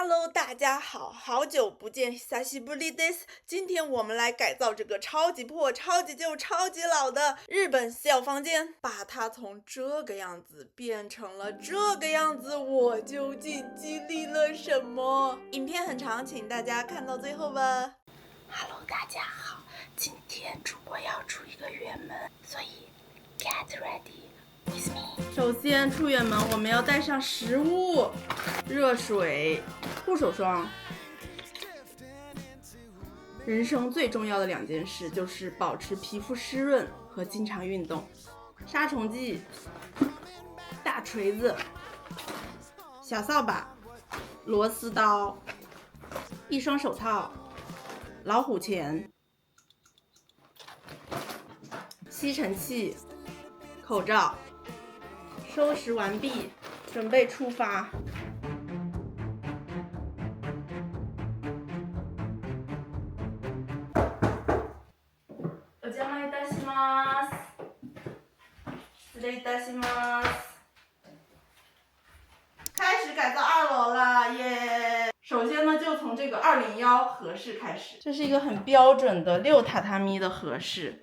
Hello，大家好，好久不见，久しぶりです。今天我们来改造这个超级破、超级旧、超级老的日本小房间，把它从这个样子变成了这个样子。我究竟经历了什么？影片很长，请大家看到最后吧。Hello，大家好，今天主播要出一个远门，所以 get ready。首先出远门，我们要带上食物、热水、护手霜。人生最重要的2件事就是保持皮肤湿润和经常运动。杀虫剂、大锤子、小扫把、螺丝刀、一双手套、老虎钳、吸尘器、口罩。收拾完毕，准备出发。お邪魔いたします。失礼いたします。开始改造2楼了，耶！首先呢，就从这个201和室开始。这是一个很标准的6榻榻米的和室，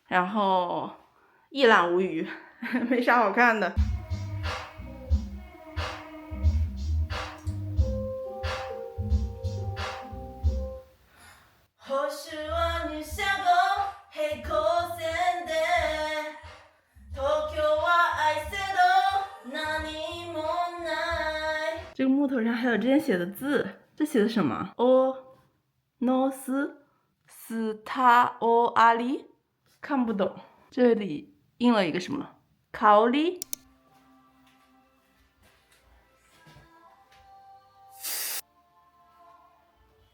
然后一览无余，没啥好看的。这个木头上还有之前写的字，这写的什么？おのすたおあり，看不懂。这里印了一个什么？香り。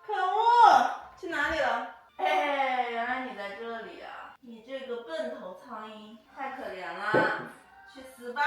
可恶，去哪里了？哎，原来你在这里啊！你这个笨头苍蝇，太可怜了，去死吧！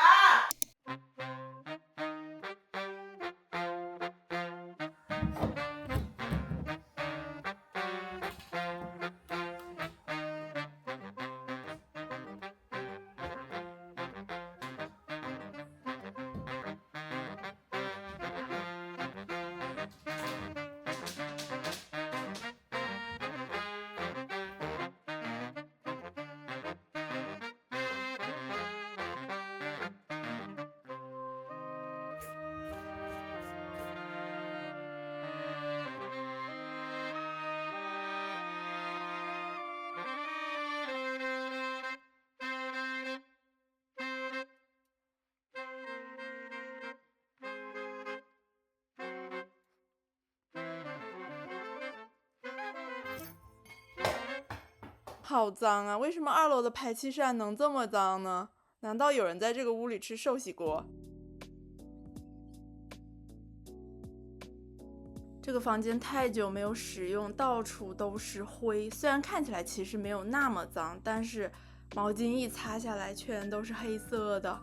好脏啊！为什么2楼的排气扇能这么脏呢？难道有人在这个屋里吃寿喜锅？这个房间太久没有使用，到处都是灰。虽然看起来其实没有那么脏，但是毛巾一擦下来，全都是黑色的。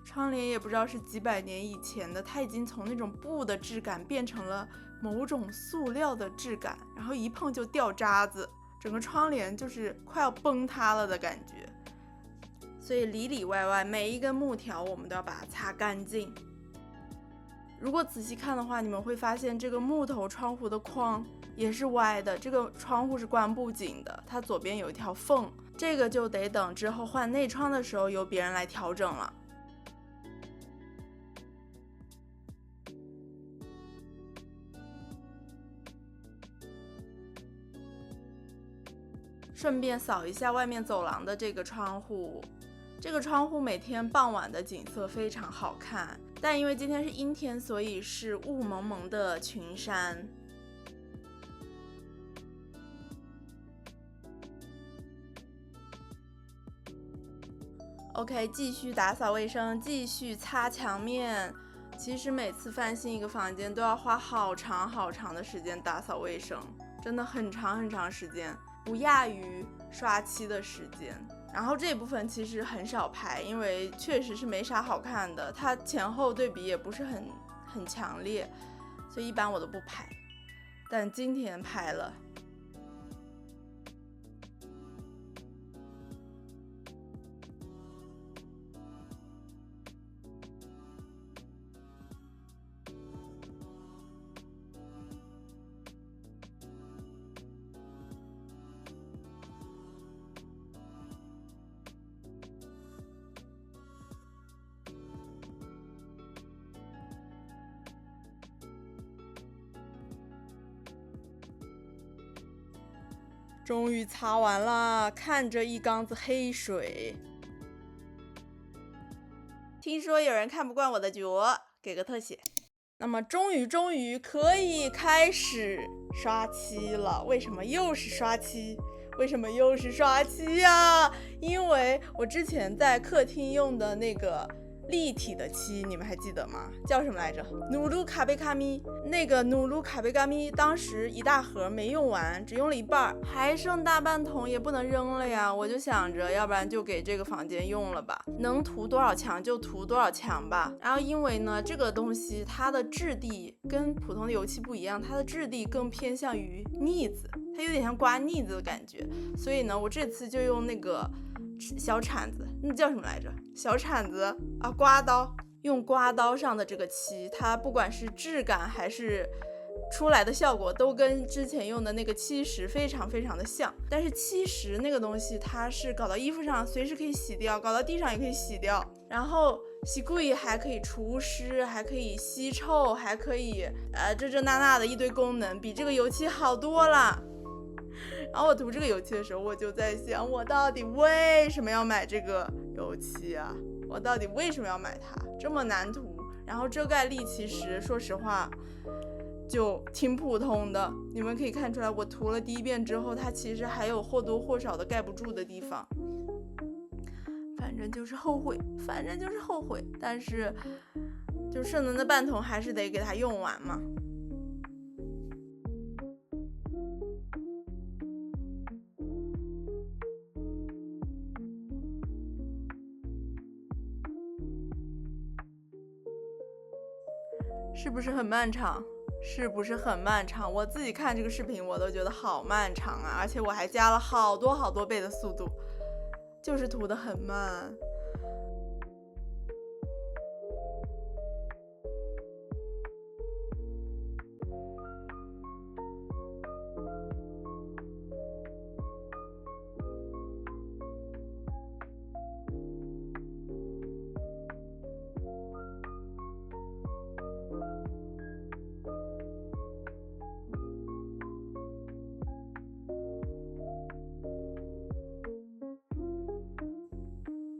窗帘也不知道是几百年以前的，它已经从那种布的质感变成了某种塑料的质感，然后一碰就掉渣子。整个窗帘就是快要崩塌了的感觉，所以里里外外每一根木条我们都要把它擦干净。如果仔细看的话，你们会发现这个木头窗户的框也是歪的，这个窗户是关不紧的，它左边有一条缝，这个就得等之后换内窗的时候由别人来调整了。顺便扫一下外面走廊的这个窗户，这个窗户每天傍晚的景色非常好看，但因为今天是阴天，所以是雾蒙蒙的群山。OK， 继续打扫卫生，继续擦墙面。其实每次翻新一个房间都要花好长好长的时间打扫卫生，真的很长很长时间。不亚于刷漆的时间，然后这部分其实很少拍，因为确实是没啥好看的，它前后对比也不是很强烈，所以一般我都不拍。但今天拍了。终于擦完了，看着一缸子黑水。听说有人看不惯我的脚，给个特写。那么终于可以开始刷漆了。为什么又是刷漆？为什么又是刷漆呀？因为我之前在客厅用的那个立体的漆，你们还记得吗？叫什么来着？努鲁卡贝卡咪。那个努鲁卡贝卡咪当时一大盒没用完，只用了一半，还剩大半桶，也不能扔了呀。我就想着，要不然就给这个房间用了吧，能涂多少墙就涂多少墙吧。然后因为呢，这个东西它的质地跟普通的油漆不一样，它的质地更偏向于腻子，它有点像刮腻子的感觉。所以呢，我这次就用那个小铲子，那叫什么来着？小铲子啊，刮刀，用刮刀上的这个漆，它不管是质感还是出来的效果，都跟之前用的那个漆石非常的像。但是漆石那个东西，它是搞到衣服上随时可以洗掉，搞到地上也可以洗掉，然后洗柜还可以除湿，还可以吸臭，还可以这那的一堆功能，比这个油漆好多了。然后我涂这个油漆的时候，我就在想，我到底为什么要买这个油漆啊？我到底为什么要买它？这么难涂，然后遮盖力其实说实话就挺普通的。你们可以看出来，我涂了第一遍之后，它其实还有或多或少的盖不住的地方。反正就是后悔，但是就剩的那半桶还是得给它用完嘛。是不是很漫长？我自己看这个视频我都觉得好漫长啊，而且我还加了好多倍的速度，就是涂得很慢。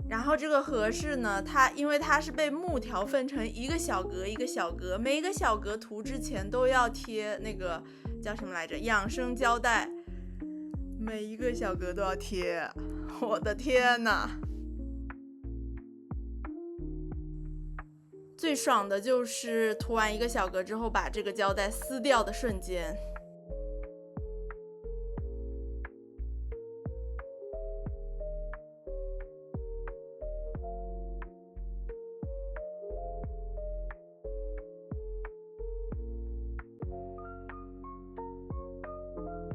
然后这个盒式呢，因为它是被木条分成一个小格一个小格，每一个小格涂之前都要贴那个叫什么来着，养生胶带，每一个小格都要贴。我的天哪！最爽的就是涂完一个小格之后，把这个胶带撕掉的瞬间。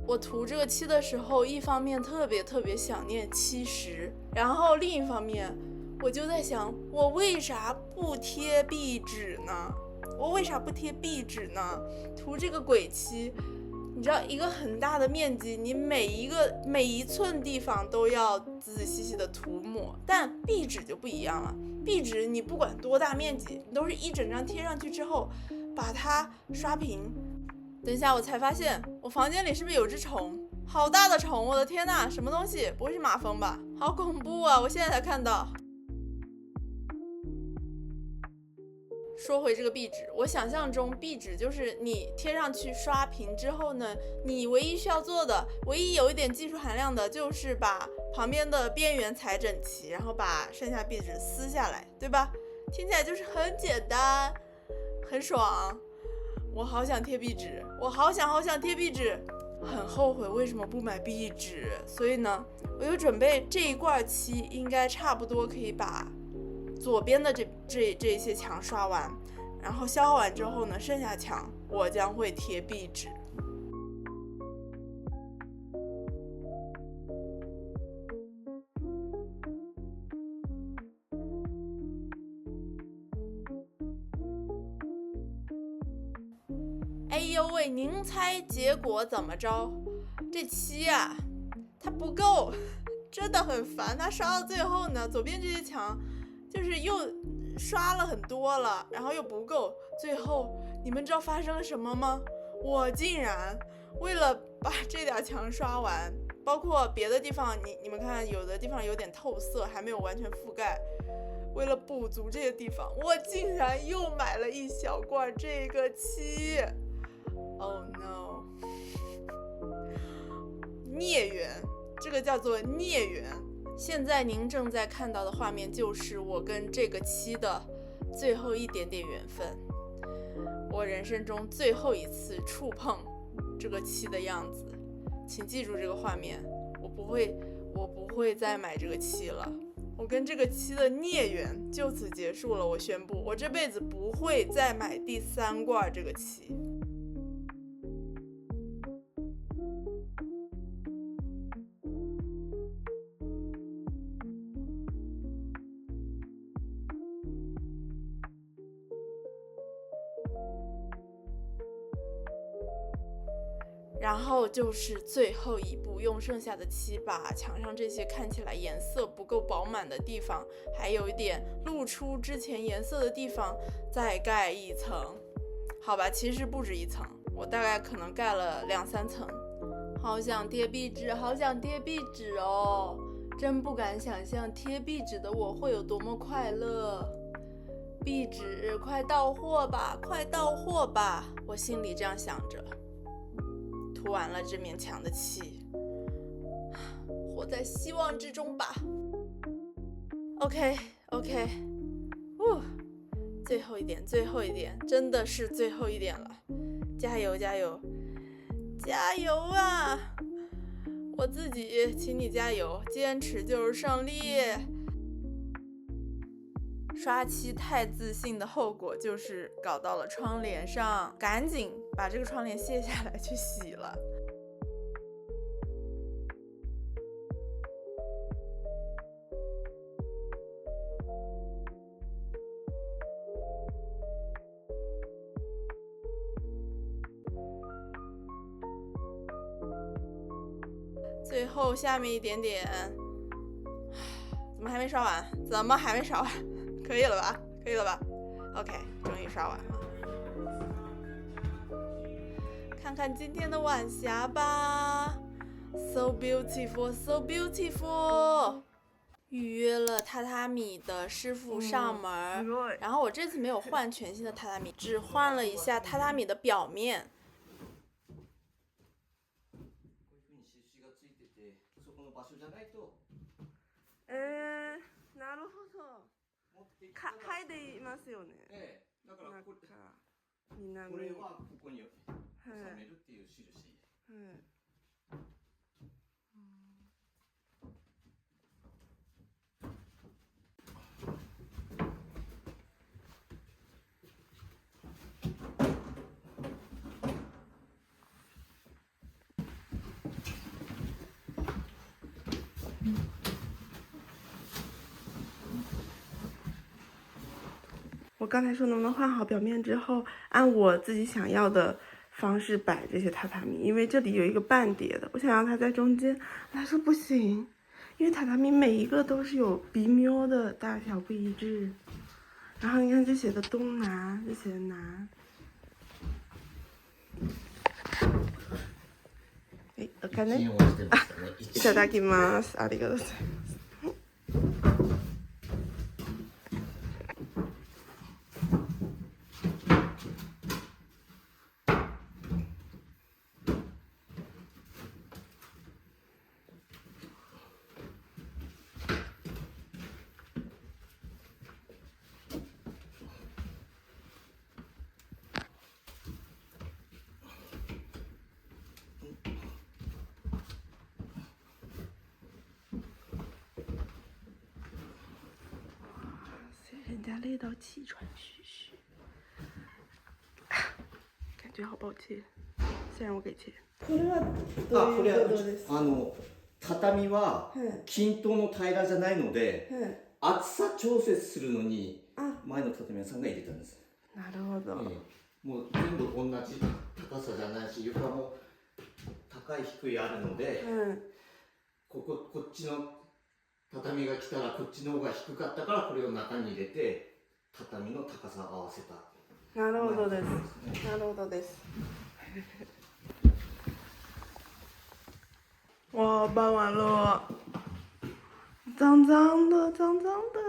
我涂这个漆的时候，一方面特别想念漆石，然后另一方面我就在想，我为啥不贴壁纸呢？涂这个鬼漆，你知道一个很大的面积，你每一寸地方都要仔仔细细的涂抹，但壁纸就不一样了。壁纸你不管多大面积，你都是一整张贴上去之后把它刷平。等一下，我才发现我房间里是不是有只虫？好大的虫！我的天哪，什么东西？不会是马蜂吧？好恐怖啊！我现在才看到。说回这个壁纸，我想象中壁纸就是你贴上去刷平之后呢，你唯一需要做的，唯一有一点技术含量的，就是把旁边的边缘踩整齐，然后把剩下壁纸撕下来，对吧？听起来就是很简单，很爽。我好想贴壁纸，好想贴壁纸，很后悔为什么不买壁纸。所以呢，我就准备这一罐漆应该差不多可以把左边的这些墙刷完，然后消耗完之后呢，剩下墙我将会贴壁纸。哎呦喂，您猜结果怎么着？这漆啊，它不够，真的很烦。它刷到最后呢，左边这些墙就是又刷了很多了，然后又不够。最后你们知道发生了什么吗？我竟然为了把这点墙刷完，包括别的地方，你们看，有的地方有点透色，还没有完全覆盖。为了补足这个地方，我竟然又买了一小罐这个漆。Oh no！ 孽缘，这个叫做孽缘。现在您正在看到的画面就是我跟这个漆的最后一点点缘分。我人生中最后一次触碰这个漆的样子，请记住这个画面。我不会再买这个漆了。我跟这个漆的孽缘就此结束了。我宣布，我这辈子不会再买第3罐这个漆。然后就是最后一步，用剩下的漆把墙上这些看起来颜色不够饱满的地方，还有一点露出之前颜色的地方再盖一层。好吧，其实不止1层，我大概可能盖了2、3层。好想贴壁纸，好想贴壁纸哦！真不敢想象贴壁纸的我会有多么快乐。壁纸快到货吧，快到货吧！我心里这样想着。涂完了这面墙的漆，活在希望之中吧。OK， 最后一点，最后一点，真的是最后一点了，加油加油加油啊！我自己请你加油，坚持就是胜利。刷漆太自信的后果就是搞到了窗帘上，赶紧把这个窗帘卸下来去洗了。最后下面一点点，怎么还没刷完？怎么还没刷完？可以了吧？可以了吧 ？OK， 终于刷完了。看看今天的晚霞吧 ，so beautiful, so beautiful。预约了榻榻米的师傅上门，然后我这次没有换全新的榻榻米，只换了一下榻榻米的表面。なるほど。書いていますよね。だからこれはここに収めるっていう印。我刚才说能不能换好表面之后，按我自己想要的方式摆这些榻榻米，因为这里有一个半叠的，我想让它在中间，他说不行，因为榻榻米每一个都是有微妙的大小不一致。然后你看这写的东南，这写的南。はい、お金。いただきます。ありがとうございます。人家累到气喘吁吁，感觉好抱歉。虽然我给钱。これはどういうことですか？畳は均等の平らじゃないので、厚さ調節するのに前の畳屋さんが入れたんです。なるほど。もう全部同じ高さじゃないし、床も高い低いあるので、こっちの畳が来たらこっちの方が低かったからこれを中に入れて畳の高さを合わせた。なるほどです。なるほどです。哇，搬完了，脏脏的，脏脏的。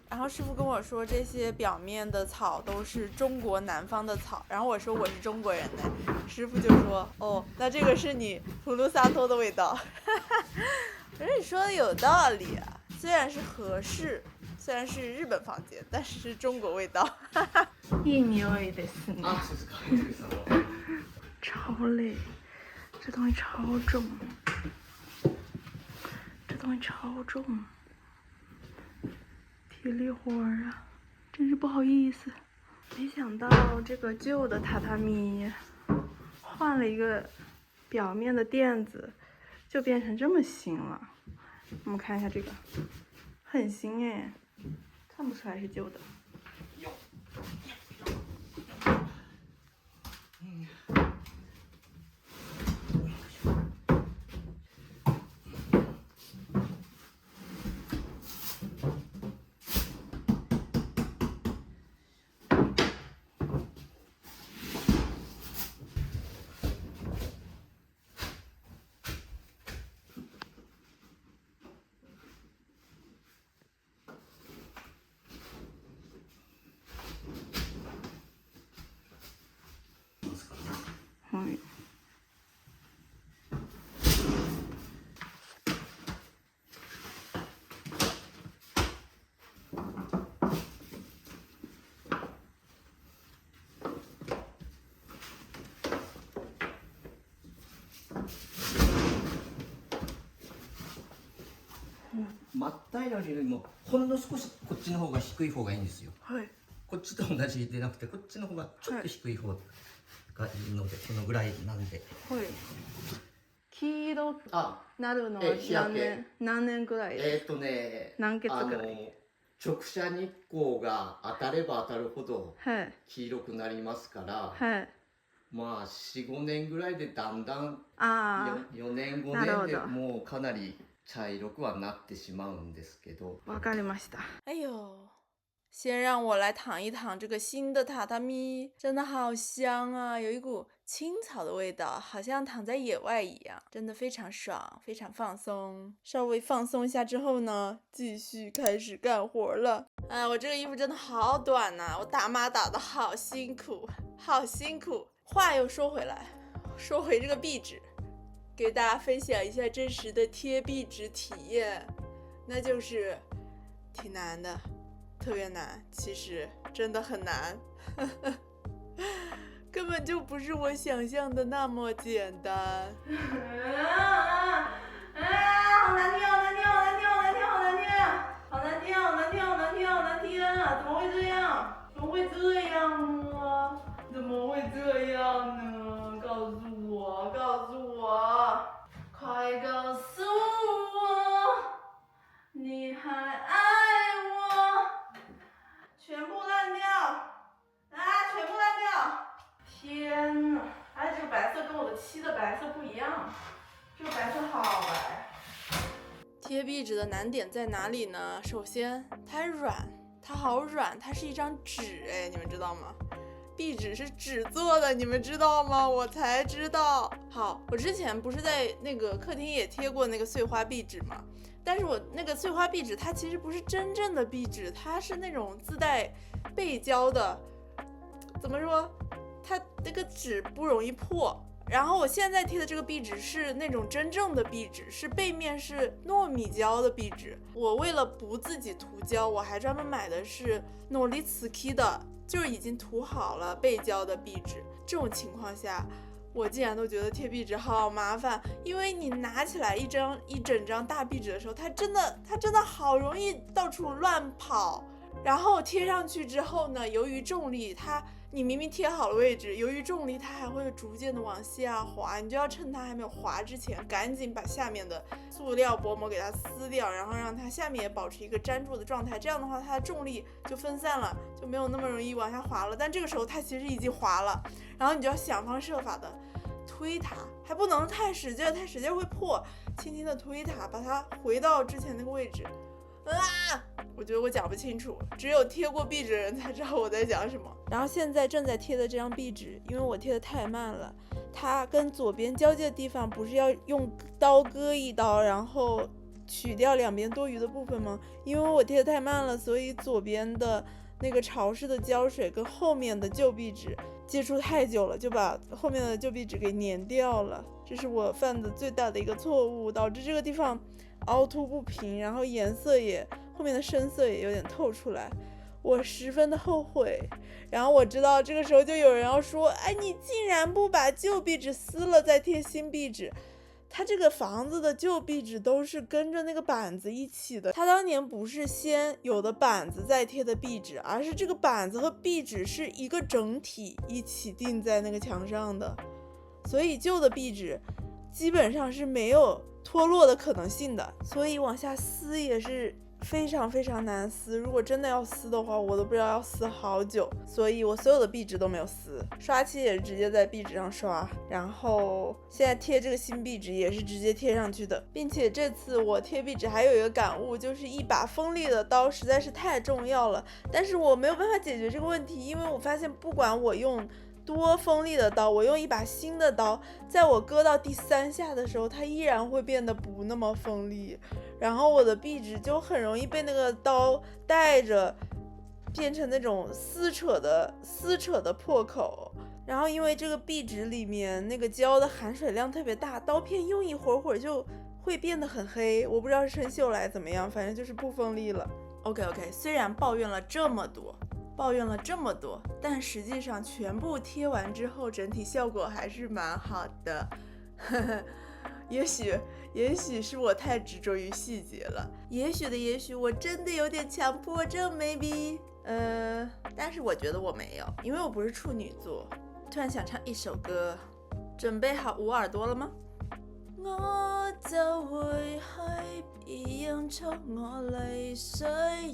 然后师傅跟我说，这些表面的草都是中国南方的草。然后我说我是中国人呢，师傅就说哦，那这个是你普鲁萨托的味道。我说你说的有道理啊，虽然是和式，虽然是日本房间，但是是中国味道。いい匂いですね。あ、そうですか。ゆうさんは超累，这东西超重，这东西超重。体力活啊，真是不好意思。没想到这个旧的榻榻米换了一个表面的垫子，就变成这么新了。我们看一下这个，很新哎，看不出来是旧的。はい真っ平らよりもほんの少しこっちの方が低い方がいいんですよ。はい。こっちと同じでなくてこっちの方がちょっと低い方がいいので、このぐらいなんで。はい。黄色くなるのは日焼け何年ぐらい？何月ぐらい？直射日光が当たれば当たるほどはい。黄色くなりますから、はい。まあ4、5年ぐらいでだんだん4年5年でもうかなり茶色くはなってしまうんですけど。わかりました。哎呦，先让我来躺一躺这个新的榻榻米，真的好香啊，有一股青草的味道，好像躺在野外一样，真的非常爽，非常放松。稍微放松一下之后呢，继续开始干活了。我这个衣服真的好短呐，我打码打的好辛苦，好辛苦。话又说回来，说回这个壁纸，给大家分享一下真实的贴壁纸体验，那就是挺难的，特别难，其实真的很难。根本就不是我想象的那么简单。好难听，好难听，好难听，好难听，好难听，好难听，好难听，好难听，好难听啊！怎么会这样？怎么会这样呢？怎么会这样呢？告诉我，告诉我，快告诉我，你还爱我？全部烂掉！全部烂掉！天哪！这个白色跟我的漆的白色不一样，这个白色好白。贴壁纸的难点在哪里呢？首先，它软，它好软，它是一张纸，你们知道吗？壁纸是纸做的，你们知道吗？我才知道。好，我之前不是在那个客厅也贴过那个碎花壁纸吗？但是我那个碎花壁纸它其实不是真正的壁纸，它是那种自带背胶的。怎么说？它这个纸不容易破，然后我现在贴的这个壁纸是那种真正的壁纸，是背面是糯米胶的壁纸。我为了不自己涂胶，我还专门买的是诺丽茨基的，就是已经涂好了背胶的壁纸。这种情况下，我竟然都觉得贴壁纸好麻烦，因为你拿起来一整张大壁纸的时候，它真的好容易到处乱跑。然后贴上去之后呢，由于重力，你明明贴好了位置，由于重力它还会逐渐的往下滑，你就要趁它还没有滑之前，赶紧把下面的塑料薄膜给它撕掉，然后让它下面也保持一个粘住的状态，这样的话它的重力就分散了，就没有那么容易往下滑了。但这个时候它其实已经滑了，然后你就要想方设法的推它，还不能太使劲，太使劲会破，轻轻的推它，把它回到之前那个位置。我觉得我讲不清楚，只有贴过壁纸的人才知道我在讲什么。然后现在正在贴的这张壁纸，因为我贴的太慢了，它跟左边交界的地方不是要用刀割一刀，然后取掉两边多余的部分吗？因为我贴的太慢了，所以左边的那个潮湿的胶水跟后面的旧壁纸接触太久了，就把后面的旧壁纸给粘掉了。这是我犯的最大的一个错误，导致这个地方凹凸不平，然后颜色也后面的深色也有点透出来，我十分的后悔。然后我知道这个时候就有人要说，哎，你竟然不把旧壁纸撕了再贴新壁纸。它这个房子的旧壁纸都是跟着那个板子一起的，它当年不是先有的板子再贴的壁纸，而是这个板子和壁纸是一个整体一起钉在那个墙上的，所以旧的壁纸基本上是没有脱落的可能性的，所以往下撕也是非常非常难撕。如果真的要撕的话，我都不知道要撕好久，所以我所有的壁纸都没有撕，刷漆也是直接在壁纸上刷，然后现在贴这个新壁纸也是直接贴上去的。并且这次我贴壁纸还有一个感悟，就是一把锋利的刀实在是太重要了，但是我没有办法解决这个问题，因为我发现不管我用多锋利的刀，我用一把新的刀，在我割到第3下的时候，它依然会变得不那么锋利，然后我的壁纸就很容易被那个刀带着变成那种撕扯的破口。然后因为这个壁纸里面那个胶的含水量特别大，刀片用一会儿就会变得很黑，我不知道是生锈来怎么样，反正就是不锋利了。 OK， 虽然抱怨了这么多，但实际上全部贴完之后整体效果还是蛮好的。也许是我太执着于细节了，也许我真的有点强迫症 maybe， 但是我觉得我没有，因为我不是处女座。突然想唱一首歌，准备好捂耳朵了吗？我就會去變速我淚水，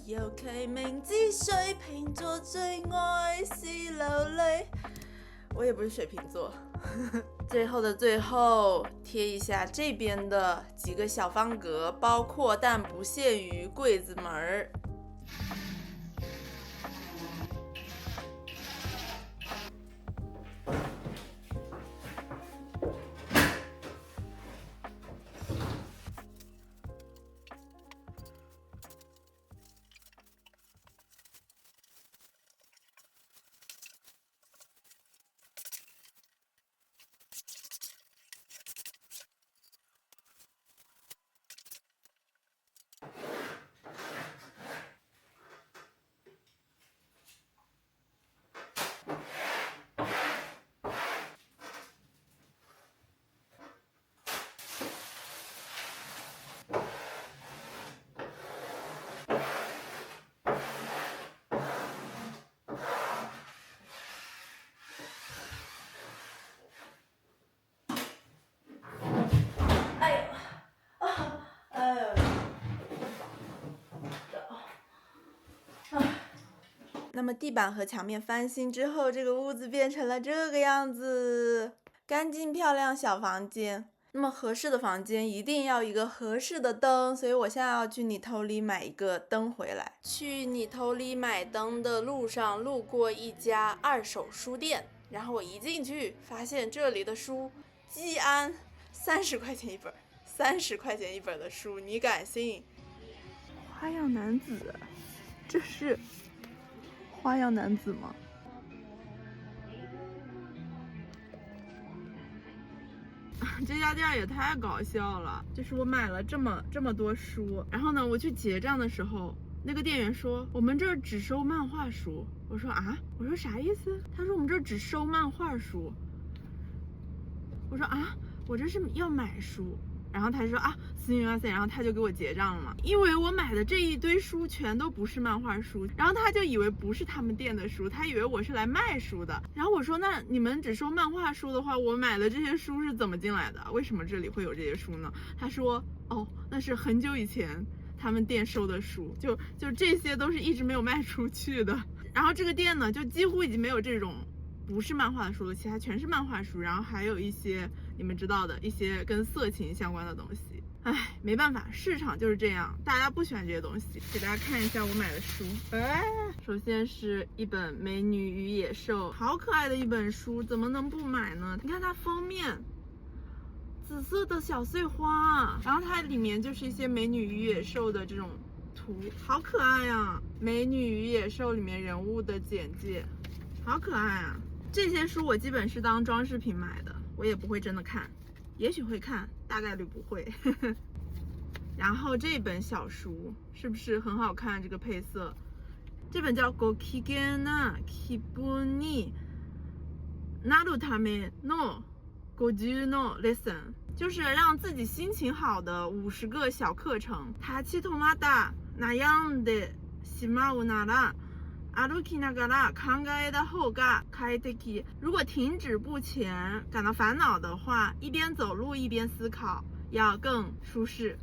尤其明知水瓶座最愛是流淚。我也不是水瓶座。最後的最後，貼一下這邊的幾個小方格，包括但不限於櫃子門。那么地板和墙面翻新之后，这个屋子变成了这个样子，干净漂亮小房间。那么合适的房间一定要一个合适的灯，所以我现在要去你头里买一个灯回来。去你头里买灯的路上路过一家二手书店，然后我一进去发现这里的书季安30块钱一本，30块钱一本的书，你敢信？花样男子，这是花样男子吗？这家店也太搞笑了。就是我买了这么多书，然后呢，我去结账的时候，那个店员说我们这儿只收漫画书。我说啊，我说啥意思？他说我们这儿只收漫画书。我说啊，我这是要买书。然后他说啊，すみません，然后他就给我结账了嘛。因为我买的这一堆书全都不是漫画书，然后他就以为不是他们店的书，他以为我是来卖书的。然后我说那你们只收漫画书的话，我买的这些书是怎么进来的？为什么这里会有这些书呢？他说哦，那是很久以前他们店收的书，就这些都是一直没有卖出去的。然后这个店呢，就几乎已经没有这种不是漫画的书了，其他全是漫画书，然后还有一些你们知道的一些跟色情相关的东西。唉，没办法，市场就是这样，大家不喜欢这些东西。给大家看一下我买的书。首先是一本《美女与野兽》，好可爱的一本书，怎么能不买呢？你看它封面，紫色的小碎花，然后它里面就是一些美女与野兽的这种图，好可爱呀！美女与野兽里面人物的简介，好可爱啊！这些书我基本是当装饰品买的，我也不会真的看，也许会看，大概率不会。然后这本小书是不是很好看？这个配色，这本叫《ご機嫌な気分になるための50のレッスン》，就是让自己心情好的50个小课程。立ち止まった悩んでしまうなら歩きながら考えた方が快適。如果停止不前，感到烦恼的话，一边走路一边思考，要更舒适。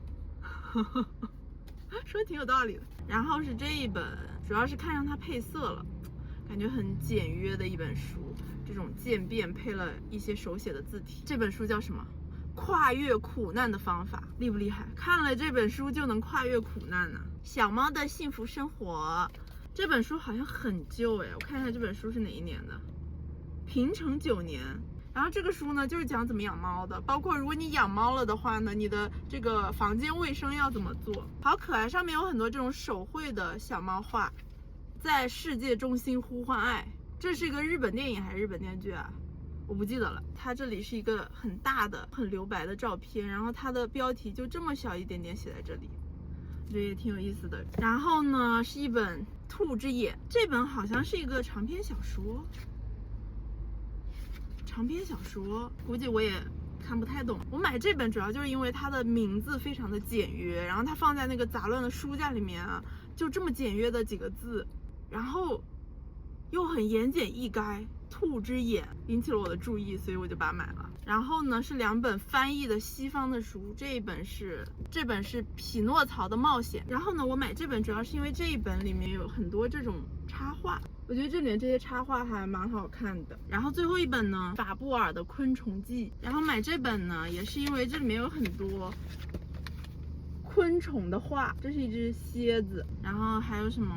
说挺有道理的。然后是这一本，主要是看上它配色了，感觉很简约的一本书，这种渐变配了一些手写的字体。这本书叫什么？跨越苦难的方法，厉不厉害？看了这本书就能跨越苦难呢。小猫的幸福生活。这本书好像很旧哎，我看一下这本书是哪一年的，平成9年。然后这个书呢，就是讲怎么养猫的，包括如果你养猫了的话呢，你的这个房间卫生要怎么做，好可爱。上面有很多这种手绘的小猫画，在世界中心呼唤爱。这是一个日本电影还是日本电视剧啊？我不记得了。它这里是一个很大的、很留白的照片，然后它的标题就这么小一点点写在这里。我觉得也挺有意思的。然后呢，是一本《兔之眼》，这本好像是一个长篇小说。估计我也看不太懂。我买这本主要就是因为它的名字非常的简约，然后它放在那个杂乱的书架里面啊，就这么简约的几个字，然后又很言简意赅。兔之眼引起了我的注意，所以我就把它买了。然后呢，是2本翻译的西方的书，这本是匹诺曹的冒险。然后呢，我买这本主要是因为这一本里面有很多这种插画，我觉得这里面这些插画还蛮好看的。然后最后一本呢，法布尔的昆虫记。然后买这本呢，也是因为这里面有很多昆虫的画，这是一只蝎子，然后还有什么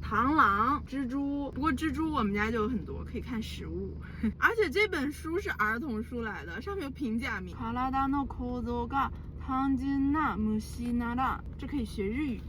螳螂、蜘蛛，不过蜘蛛我们家就有很多，可以看实物。而且这本书是儿童书来的，上面有平假名。体の構造が単純な虫なら，这可以学日语。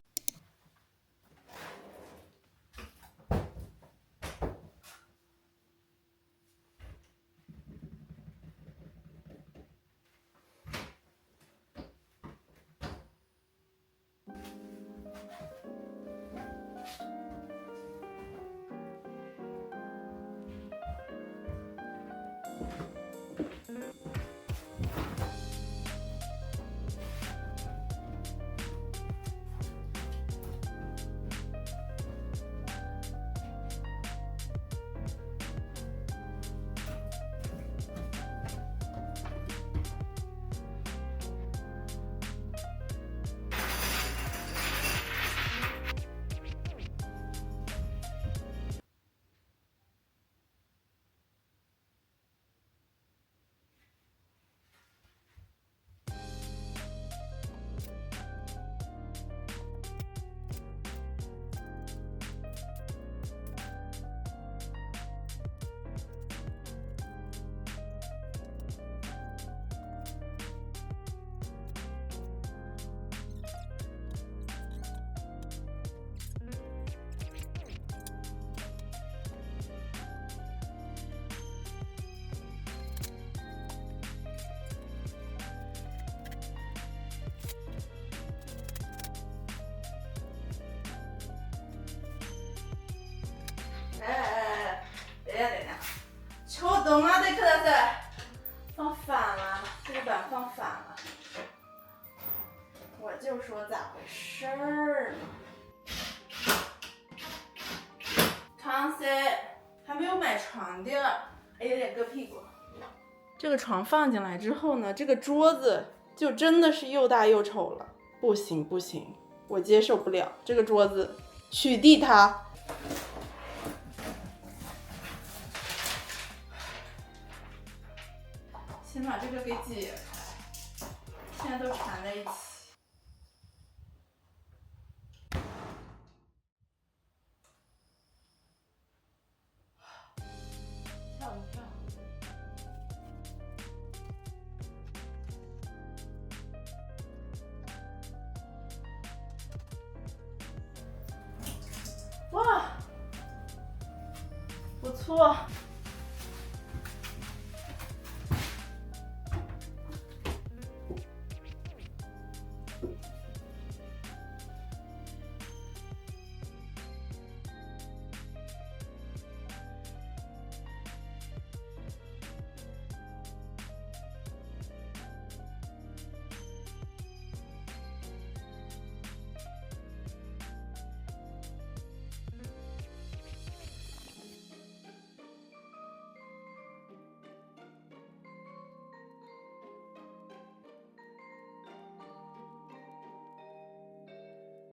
ください。放反了，这个板放反了。我就说咋回事儿呢？完成，还没有买床垫，哎，有点硌屁股。这个床放进来之后呢，这个桌子就真的是又大又丑了。不行不行，我接受不了这个桌子，取缔它。先把这个给解开，现在都缠在一起。吓我一跳。哇，不错。